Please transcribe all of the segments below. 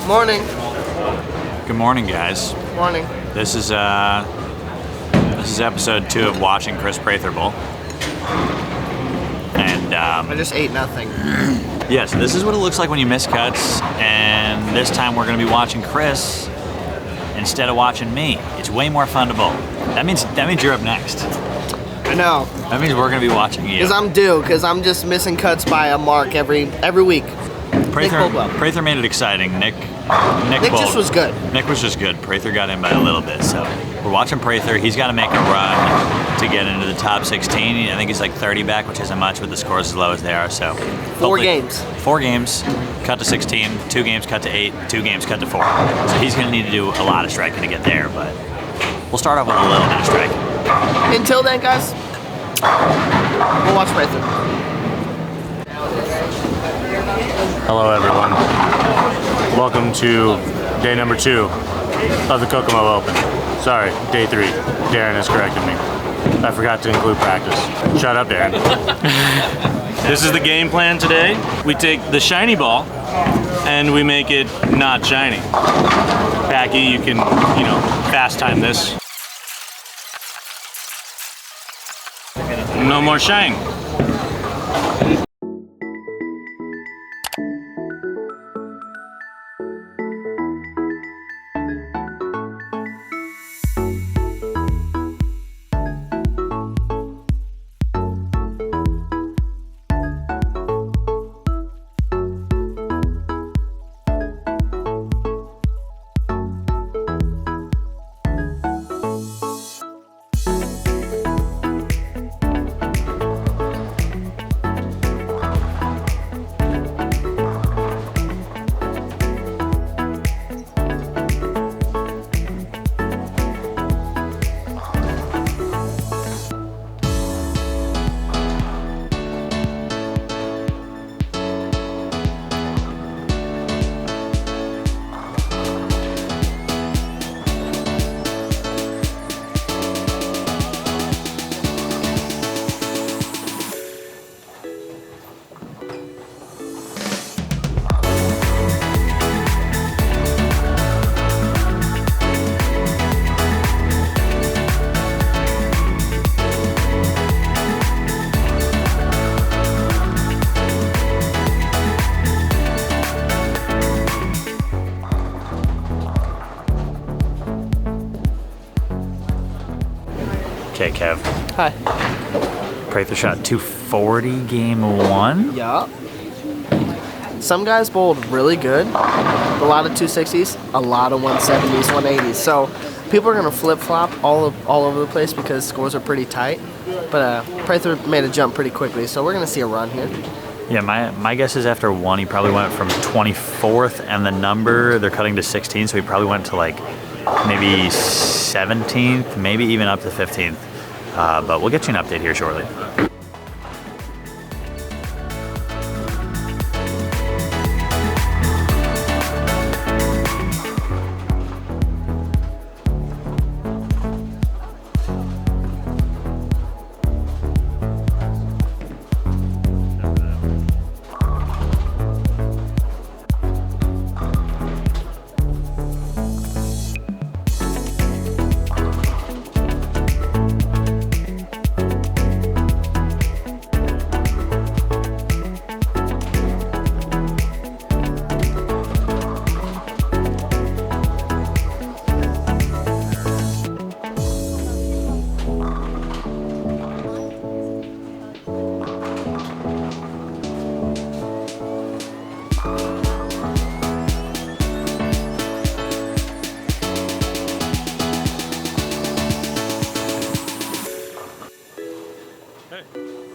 Morning. Good morning, guys. Morning. This is episode 2 of watching Chris Prather Bowl. And I just ate nothing. yes, this is what it looks like when you miss cuts. And this time we're going to be watching Chris instead of watching me. It's way more fun to bowl. That means you're up next. I know. That means we're going to be watching you. Because I'm due. Because I'm just missing cuts by a mark every week. Prather made it exciting. Nick just was good. Nick was just good. Prather got in by a little bit. So we're watching Prather. He's got to make a run to get into the top 16. I think he's like 30 back, which isn't much with the scores as low as they are. So 4 games. 4 games, cut to 16. 2 games, cut to 8. 2 games, cut to 4. So he's going to need to do a lot of striking to get there. But we'll start off with a little bit of striking. Until then, guys, we'll watch Prather. Hello everyone. Welcome to day number 2 of the Kokomo Open. Sorry, day 3. Darren has corrected me. I forgot to include practice. Shut up, Darren. This is the game plan today. We take the shiny ball and we make it not shiny. Packy, you can, fast time this. No more shine. Okay, Kev. Hi. Prather shot 240 game 1. Yeah. Some guys bowled really good. A lot of 260s, a lot of 170s, 180s. So people are going to flip-flop all over the place because scores are pretty tight. But Prather made a jump pretty quickly, so we're going to see a run here. Yeah, my guess is after 1, he probably went from 24th, and the number, they're cutting to 16, so he probably went to like maybe 17th, maybe even up to 15th. But we'll get you an update here shortly.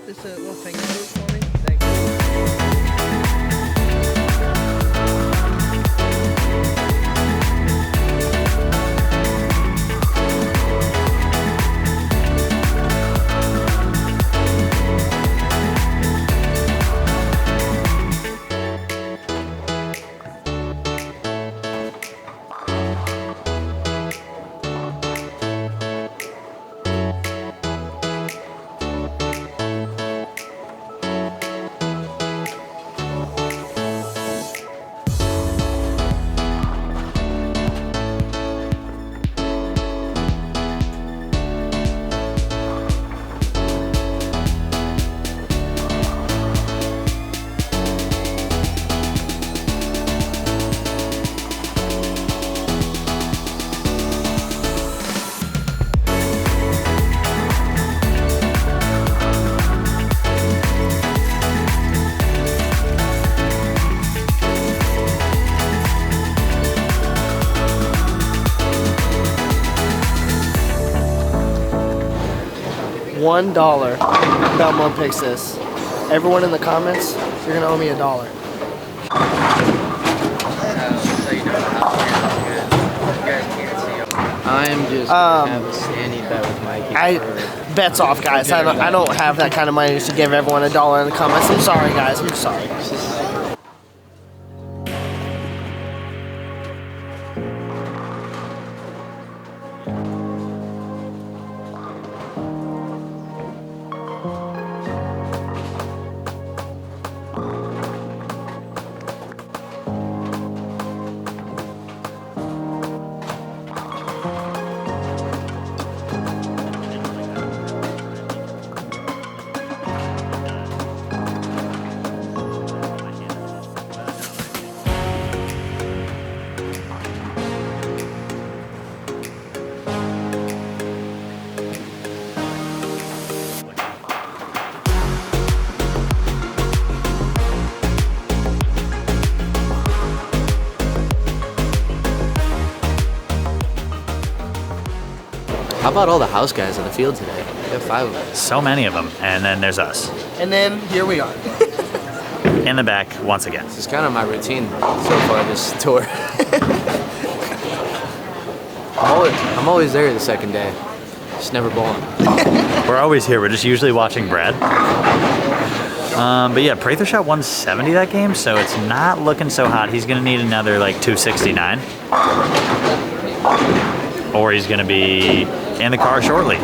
Just a little finger move for me. Thank you. $1. Belmont picks this. Everyone in the comments, you're gonna owe me $1. So you know how good. You guys can't see him. I'm just gonna have a standing bet with Mikey. Bets off, guys. I don't have that kind of money to give everyone $1 in the comments. I'm sorry, guys. I'm sorry. How about all the house guys on the field today? We have 5 of them. So many of them, and then there's us And then here we are. in the back once again. This is kind of my routine so far this tour. I'm always there the second day. Just never bowling. We're always here. We're just usually watching Brad. But yeah, Prather shot 170 that game, so it's not looking so hot. He's gonna need another like 269, or he's gonna be in the car shortly.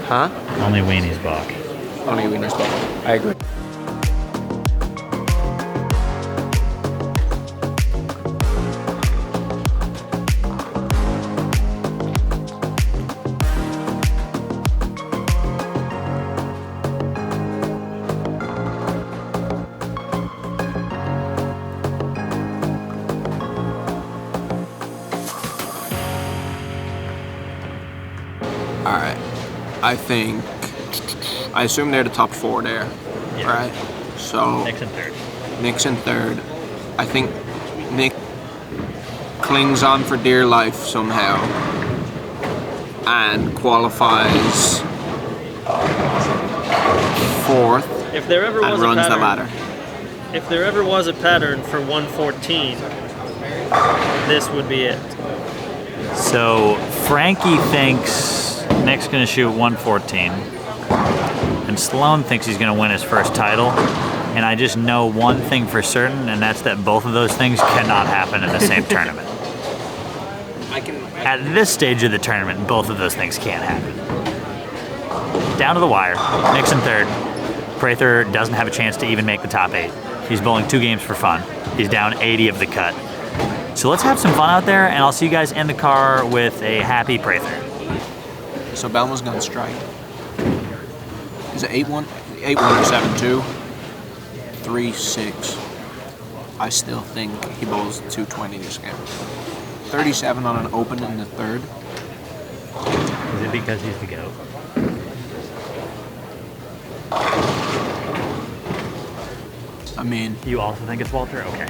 Huh? Only Weenie's balk. Only winner's ball. I agree. All right. I assume they're the top 4 there, Yeah. right? So Nick's in third. Nick's in 3rd. I think Nick clings on for dear life somehow and qualifies 4th If there ever and was runs a the pattern, ladder. if there ever was a pattern for 114, this would be it. So Frankie thinks Nick's gonna shoot 114, and Sloan thinks he's gonna win his first title. And I just know one thing for certain, and that's that both of those things cannot happen in the same tournament. At this stage of the tournament, both of those things can't happen. Down to the wire. Nick's in 3rd. Prather doesn't have a chance to even make the top 8. He's bowling 2 games for fun. He's down 80 of the cut. So let's have some fun out there, and I'll see you guys in the car with a happy Prather. So Belma's gonna strike. Is it 8-1? 8-1 or 7-2? 3-6. I still think he bowls 220 this game. 37 on an open in the 3rd. Is it because he's the GOAT? I mean, You also think it's Walter? Okay.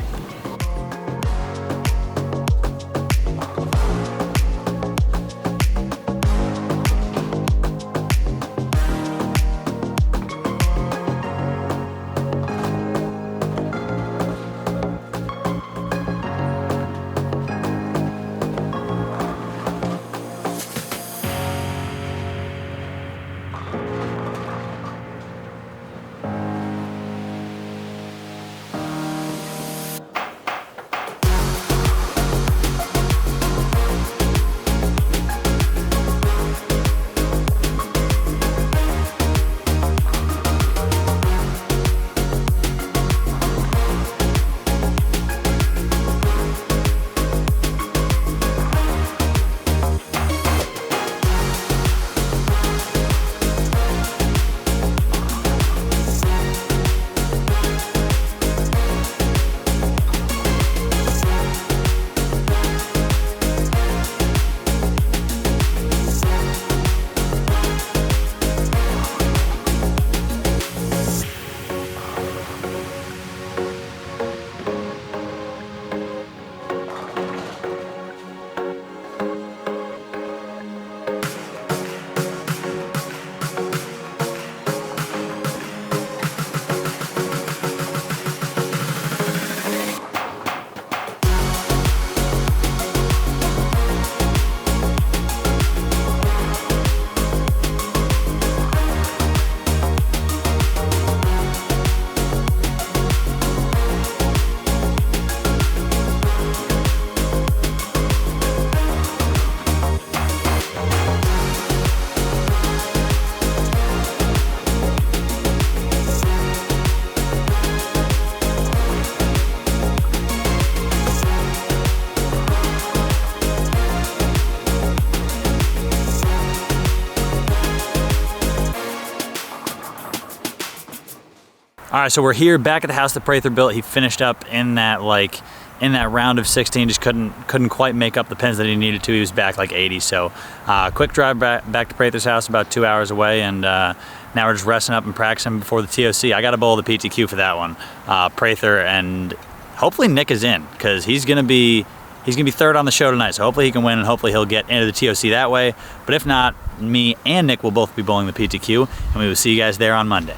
All right, so we're here back at the house that Prather built. He finished up in that round of 16, just couldn't quite make up the pins that he needed to. He was back like 80. So quick drive back to Prather's house, about 2 hours away, and now we're just resting up and practicing before the TOC. I got to bowl the PTQ for that one. Prather, and hopefully Nick is in, because he's gonna be third on the show tonight. So hopefully he can win, and hopefully he'll get into the TOC that way. But if not, me and Nick will both be bowling the PTQ, and we will see you guys there on Monday.